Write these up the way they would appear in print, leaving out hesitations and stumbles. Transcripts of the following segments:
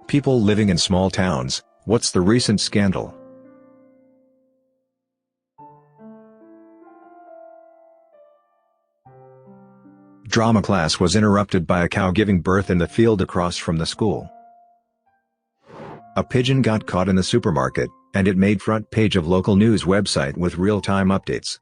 People living in small towns, what's the recent scandal? Drama class was interrupted by a cow giving birth in the field across from the school. A pigeon got caught in the supermarket, and it made front page of local news website with real-time updates.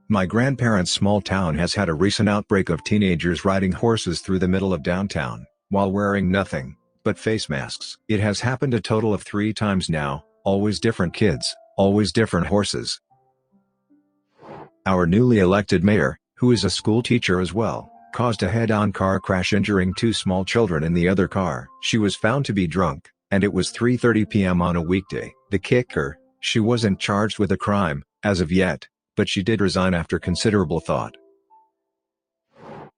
My grandparents' small town has had a recent outbreak of teenagers riding horses through the middle of downtown, while wearing nothing but face masks. It has happened a total of 3 times now, always different kids, always different horses. Our newly elected mayor, who is a school teacher as well, caused a head-on car crash injuring 2 small children in the other car. She was found to be drunk, and it was 3:30 p.m. on a weekday. The kicker, she wasn't charged with a crime, as of yet, but she did resign after considerable thought.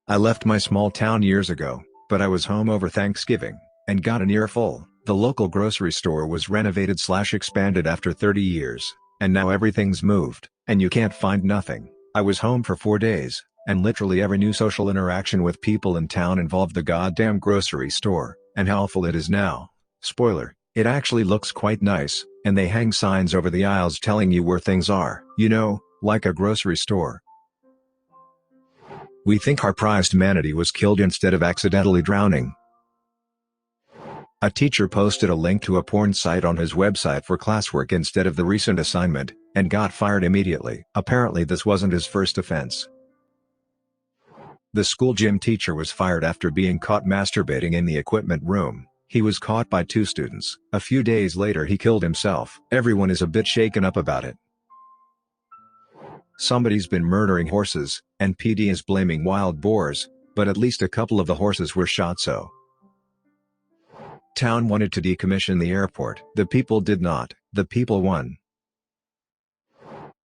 I left my small town years ago, but I was home over Thanksgiving, and got an earful. The local grocery store was renovated/expanded after 30 years, and now everything's moved, and you can't find nothing. I was home for 4 days, and literally every new social interaction with people in town involved the goddamn grocery store, and how awful it is now. Spoiler, it actually looks quite nice, and they hang signs over the aisles telling you where things are, you know, like a grocery store. We think our prized manatee was killed instead of accidentally drowning. A teacher posted a link to a porn site on his website for classwork instead of the recent assignment, and got fired immediately. Apparently this wasn't his first offense. The school gym teacher was fired after being caught masturbating in the equipment room. He was caught by 2 students. A few days later he killed himself. Everyone is a bit shaken up about it. Somebody's been murdering horses, and PD is blaming wild boars, but at least a couple of the horses were shot so. Town wanted to decommission the airport. The people did not. The people won.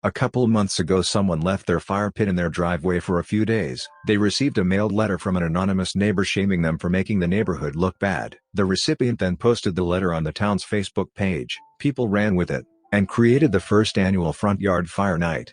A couple months ago someone left their fire pit in their driveway for a few days. They received a mailed letter from an anonymous neighbor shaming them for making the neighborhood look bad. The recipient then posted the letter on the town's Facebook page. People ran with it, and created the first annual front yard fire night.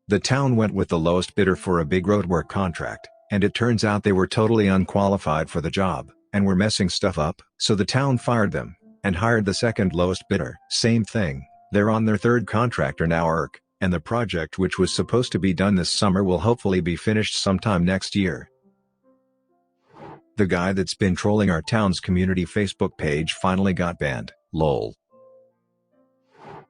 The town went with the lowest bidder for a big roadwork contract, and it turns out they were totally unqualified for the job, and were messing stuff up. So the town fired them, and hired the second lowest bidder. Same thing, they're on their 3rd contractor now, and the project which was supposed to be done this summer will hopefully be finished sometime next year. The guy that's been trolling our town's community Facebook page finally got banned, lol.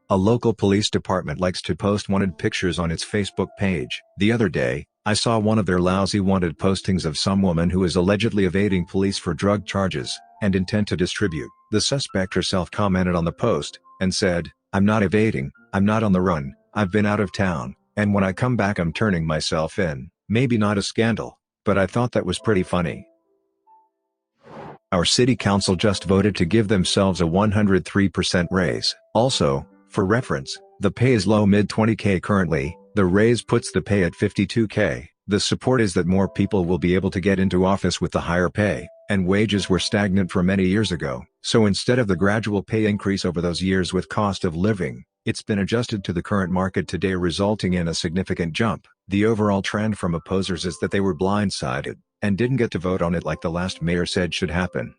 A local police department likes to post wanted pictures on its Facebook page. The other day, I saw one of their lousy wanted postings of some woman who is allegedly evading police for drug charges, and intent to distribute. The suspect herself commented on the post, and said, "I'm not evading, I'm not on the run, I've been out of town, and when I come back I'm turning myself in." Maybe not a scandal, but I thought that was pretty funny. Our city council just voted to give themselves a 103% raise. Also, for reference, the pay is low mid-20K currently, the raise puts the pay at 52K. The support is that more people will be able to get into office with the higher pay, and wages were stagnant for many years ago. So instead of the gradual pay increase over those years with cost of living, it's been adjusted to the current market today, resulting in a significant jump. The overall trend from opposers is that they were blindsided, and didn't get to vote on it like the last mayor said should happen.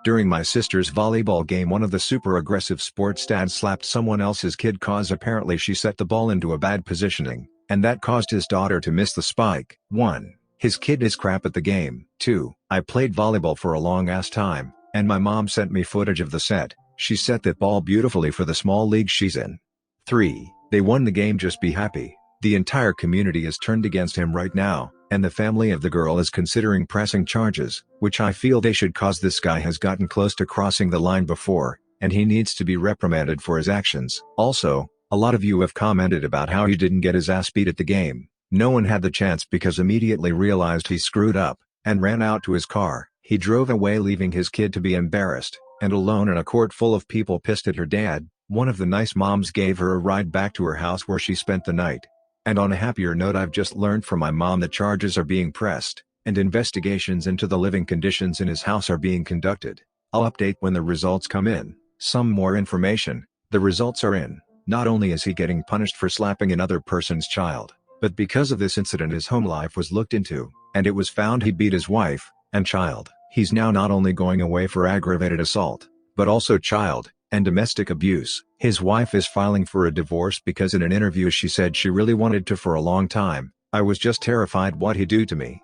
During my sister's volleyball game, one of the super aggressive sports dads slapped someone else's kid cause apparently she set the ball into a bad positioning, and that caused his daughter to miss the spike. 1. His kid is crap at the game. 2. I played volleyball for a long ass time, and my mom sent me footage of the set. She set that ball beautifully for the small league she's in. 3. They won the game, just be happy. The entire community is turned against him right now, and the family of the girl is considering pressing charges, which I feel they should, cause this guy has gotten close to crossing the line before, and he needs to be reprimanded for his actions. Also, a lot of you have commented about how he didn't get his ass beat at the game. No one had the chance because immediately realized he screwed up, and ran out to his car. He drove away leaving his kid to be embarrassed, and alone in a court full of people pissed at her dad. One of the nice moms gave her a ride back to her house where she spent the night. And on a happier note, I've just learned from my mom that charges are being pressed, and investigations into the living conditions in his house are being conducted. I'll update when the results come in. Some more information: the results are in. Not only is he getting punished for slapping another person's child, but because of this incident his home life was looked into, and it was found he beat his wife and child. He's now not only going away for aggravated assault, but also child and domestic abuse. His wife is filing for a divorce because in an interview she said she really wanted to for a long time. I was just terrified what he'd do to me.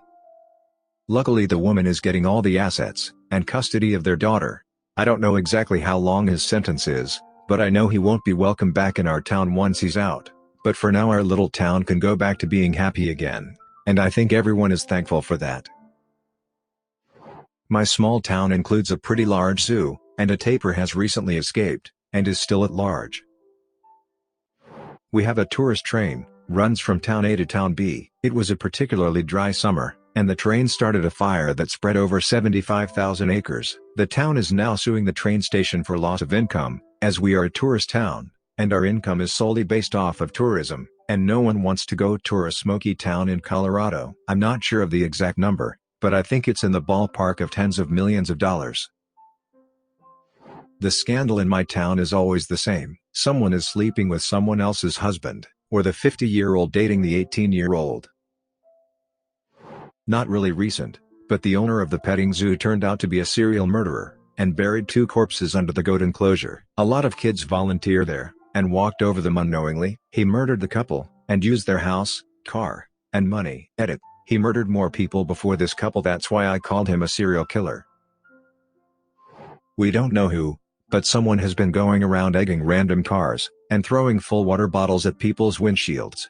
Luckily the woman is getting all the assets and custody of their daughter. I don't know exactly how long his sentence is, but I know he won't be welcome back in our town once he's out. But for now our little town can go back to being happy again, and I think everyone is thankful for that. My small town includes a pretty large zoo, and a tapir has recently escaped, and is still at large. We have a tourist train, runs from town A to town B. It was a particularly dry summer, and the train started a fire that spread over 75,000 acres. The town is now suing the train station for loss of income, as we are a tourist town, and our income is solely based off of tourism, and no one wants to go tour a smoky town in Colorado. I'm not sure of the exact number, but I think it's in the ballpark of tens of millions of dollars. The scandal in my town is always the same. Someone is sleeping with someone else's husband, or the 50-year-old dating the 18-year-old. Not really recent, but the owner of the petting zoo turned out to be a serial murderer, and buried 2 corpses under the goat enclosure. A lot of kids volunteer there, and walked over them unknowingly. He murdered the couple, and used their house, car, and money. Edit. He murdered more people before this couple, that's why I called him a serial killer. We don't know who, but someone has been going around egging random cars, and throwing full water bottles at people's windshields.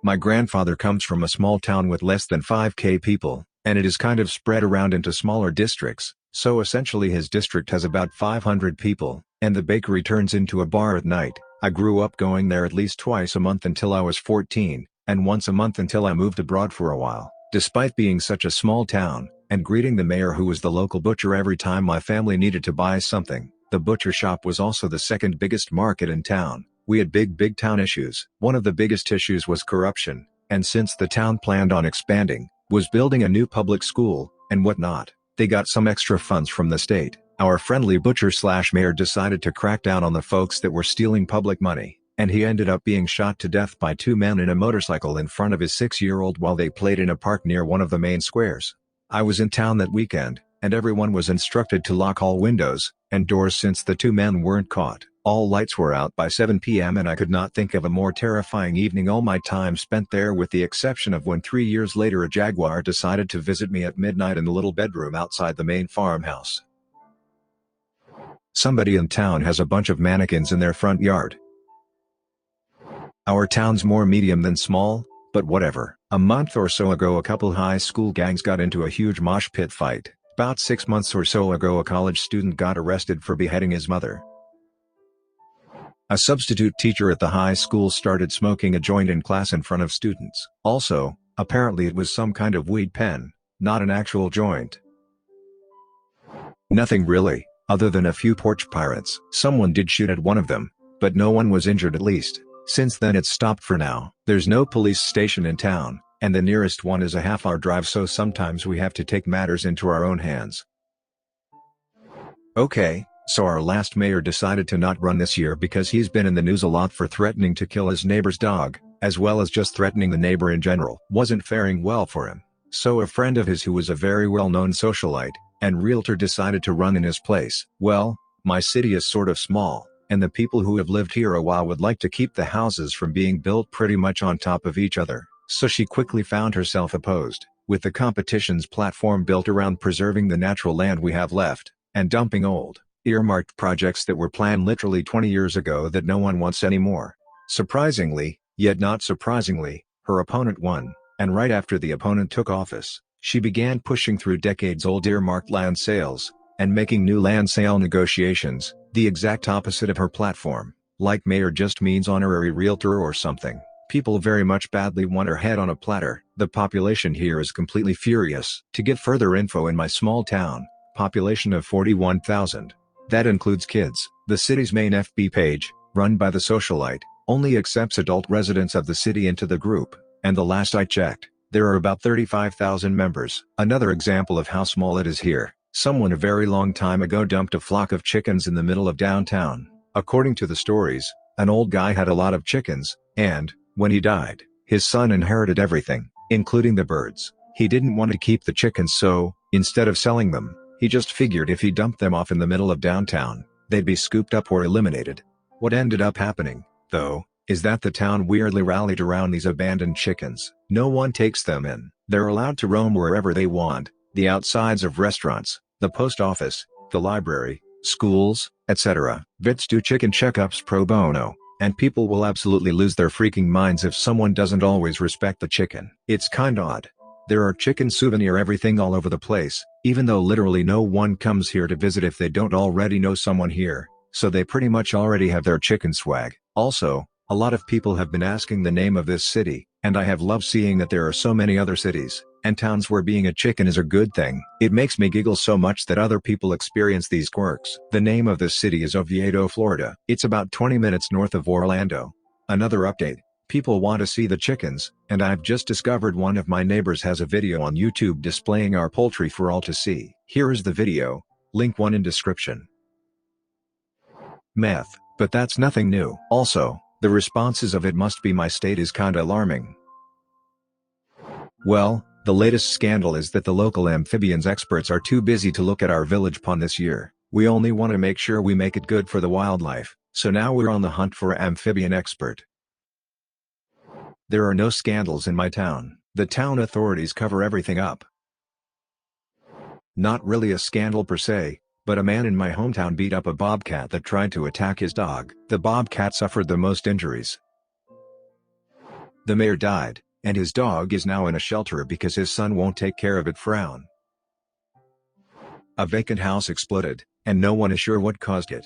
My grandfather comes from a small town with less than 5,000 people, and it is kind of spread around into smaller districts, so essentially his district has about 500 people, and the bakery turns into a bar at night. I grew up going there at least twice a month until I was 14, and once a month until I moved abroad for a while. Despite being such a small town, and greeting the mayor who was the local butcher every time my family needed to buy something, the butcher shop was also the second biggest market in town. We had big town issues. One of the biggest issues was corruption, and since the town planned on expanding, was building a new public school, and whatnot, they got some extra funds from the state. Our friendly butcher/mayor decided to crack down on the folks that were stealing public money, and he ended up being shot to death by 2 men in a motorcycle in front of his 6-year-old while they played in a park near one of the main squares. I was in town that weekend, and everyone was instructed to lock all windows and doors since the 2 men weren't caught. All lights were out by 7 p.m. and I could not think of a more terrifying evening. All my time spent there, with the exception of when 3 years later a jaguar decided to visit me at midnight in the little bedroom outside the main farmhouse. Somebody in town has a bunch of mannequins in their front yard. Our town's more medium than small, but whatever. A month or so ago a couple high school gangs got into a huge mosh pit fight. About 6 months or so ago a college student got arrested for beheading his mother. A substitute teacher at the high school started smoking a joint in class in front of students. Also, apparently it was some kind of weed pen, not an actual joint. Nothing really, other than a few porch pirates. Someone did shoot at one of them, but no one was injured, at least. Since then it's stopped for now. There's no police station in town, and the nearest one is a half-hour drive, so sometimes we have to take matters into our own hands. Okay, so our last mayor decided to not run this year because he's been in the news a lot for threatening to kill his neighbor's dog, as well as just threatening the neighbor in general. Wasn't faring well for him. So a friend of his who was a very well-known socialite and realtor decided to run in his place. Well, my city is sort of small, and the people who have lived here a while would like to keep the houses from being built pretty much on top of each other. So she quickly found herself opposed, with the competition's platform built around preserving the natural land we have left, and dumping old, earmarked projects that were planned literally 20 years ago that no one wants anymore. Surprisingly, yet not surprisingly, her opponent won, and right after the opponent took office, she began pushing through decades-old earmarked land sales, and making new land sale negotiations, the exact opposite of her platform. Like mayor just means honorary realtor or something. People very much badly want her head on a platter. The population here is completely furious. To get further info, in my small town, population of 41,000. That includes kids. The city's main FB page, run by the socialite, only accepts adult residents of the city into the group, and the last I checked, there are about 35,000 members. Another example of how small it is here. Someone a very long time ago dumped a flock of chickens in the middle of downtown. According to the stories, an old guy had a lot of chickens, and, when he died, his son inherited everything. including the birds. He didn't want to keep the chickens, so, instead of selling them, he just figured if he dumped them off in the middle of downtown, they'd be scooped up or eliminated. What ended up happening, though, is that the town weirdly rallied around these abandoned chickens. No one takes them in. They're allowed to roam wherever they want, the outsides of restaurants, the post office, the library, schools, etc. Vets do chicken checkups pro bono, and people will absolutely lose their freaking minds if someone doesn't always respect the chicken. It's kinda odd. There are chicken souvenir everything all over the place, even though literally no one comes here to visit if they don't already know someone here, so they pretty much already have their chicken swag. Also, a lot of people have been asking the name of this city, and I have loved seeing that there are so many other cities and towns where being a chicken is a good thing. It makes me giggle so much that other people experience these quirks. The name of this city is Oviedo, Florida. It's about 20 minutes north of Orlando. Another update. People want to see the chickens, and I've just discovered one of my neighbors has a video on YouTube displaying our poultry for all to see. Here is the video, link 1 in description. Meth, but that's nothing new. Also, the responses of "it must be my state" is kinda alarming. Well, the latest scandal is that the local amphibians experts are too busy to look at our village pond this year. We only want to make sure we make it good for the wildlife, so now we're on the hunt for an amphibian expert. There are no scandals in my town. The town authorities cover everything up. Not really a scandal per se, but a man in my hometown beat up a bobcat that tried to attack his dog. The bobcat suffered the most injuries. The mayor died, and his dog is now in a shelter because his son won't take care of it. Frown. A vacant house exploded, and no one is sure what caused it.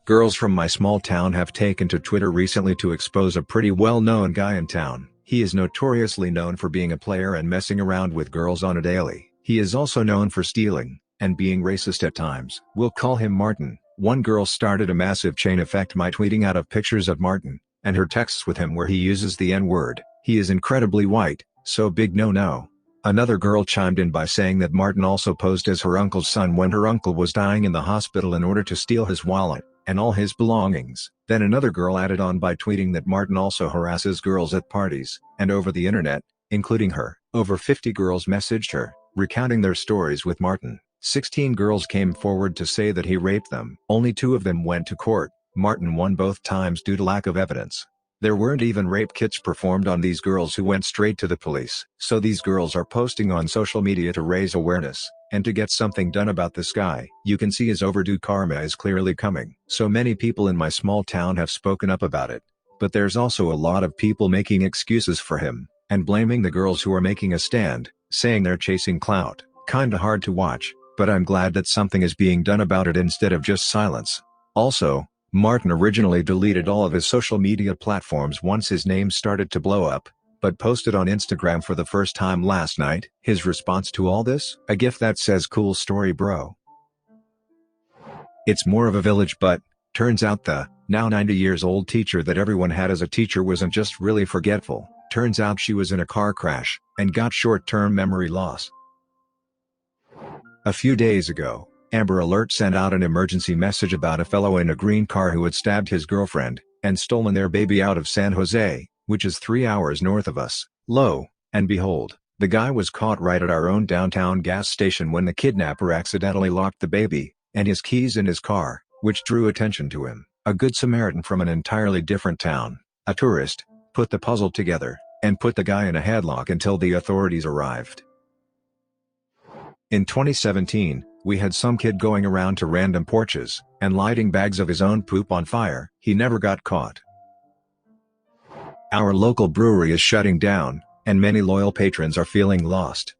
Girls from my small town have taken to Twitter recently to expose a pretty well-known guy in town. He is notoriously known for being a player and messing around with girls on a daily. He is also known for stealing, and being racist at times. We'll call him Martin. One girl started a massive chain effect by tweeting out of pictures of Martin, and her texts with him where he uses the N-word. He is incredibly white, so big no-no. Another girl chimed in by saying that Martin also posed as her uncle's son when her uncle was dying in the hospital in order to steal his wallet and all his belongings. Then another girl added on by tweeting that Martin also harasses girls at parties and over the internet, including her. Over 50 girls messaged her, recounting their stories with Martin. 16 girls came forward to say that he raped them. Only 2 of them went to court. Martin won both times due to lack of evidence. There weren't even rape kits performed on these girls who went straight to the police. So these girls are posting on social media to raise awareness, and to get something done about this guy. You can see his overdue karma is clearly coming. So many people in my small town have spoken up about it. But there's also a lot of people making excuses for him, and blaming the girls who are making a stand, saying they're chasing clout. Kinda hard to watch, but I'm glad that something is being done about it instead of just silence. Also, Martin originally deleted all of his social media platforms once his name started to blow up, but posted on Instagram for the first time last night. His response to all this? A gif that says "cool story bro." It's more of a village, but turns out the now 90 years old teacher that everyone had as a teacher wasn't just really forgetful. Turns out she was in a car crash and got short-term memory loss. A few days ago, Amber Alert sent out an emergency message about a fellow in a green car who had stabbed his girlfriend and stolen their baby out of San Jose, which is 3 hours north of us. Lo and behold, the guy was caught right at our own downtown gas station when the kidnapper accidentally locked the baby and his keys in his car, which drew attention to him. A good Samaritan from an entirely different town, a tourist, put the puzzle together and put the guy in a headlock until the authorities arrived. In 2017, we had some kid going around to random porches and lighting bags of his own poop on fire. He never got caught. Our local brewery is shutting down, and many loyal patrons are feeling lost.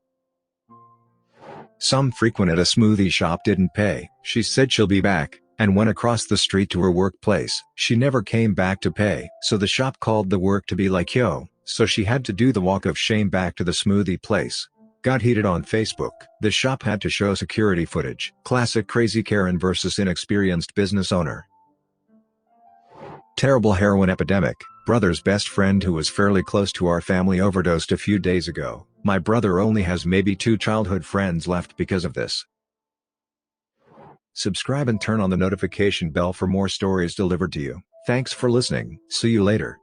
Some frequent at a smoothie shop didn't pay. She said she'll be back, and went across the street to her workplace. She never came back to pay, so the shop called the work to be like, "Yo," so she had to do the walk of shame back to the smoothie place. Got heated on Facebook. The shop had to show security footage. Classic crazy Karen versus inexperienced business owner. Terrible heroin epidemic. Brother's best friend who was fairly close to our family overdosed a few days ago. My brother only has maybe 2 childhood friends left because of this. Subscribe and turn on the notification bell for more stories delivered to you. Thanks for listening. See you later.